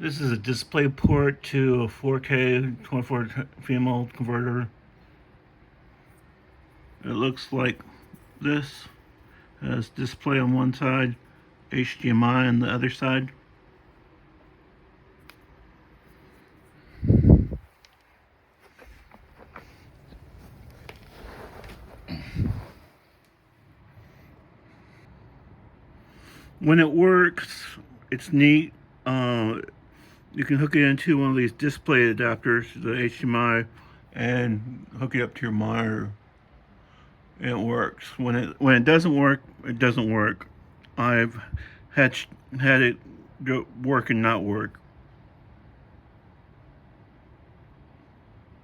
This is a display port to a 4K 24 female converter. It looks like this. It has display on one side, HDMI on the other side. When it works, it's neat. You can hook it into one of these display adapters, the HDMI, and hook it up to your monitor. And it works. When it doesn't work, it doesn't work. I've had it work and not work.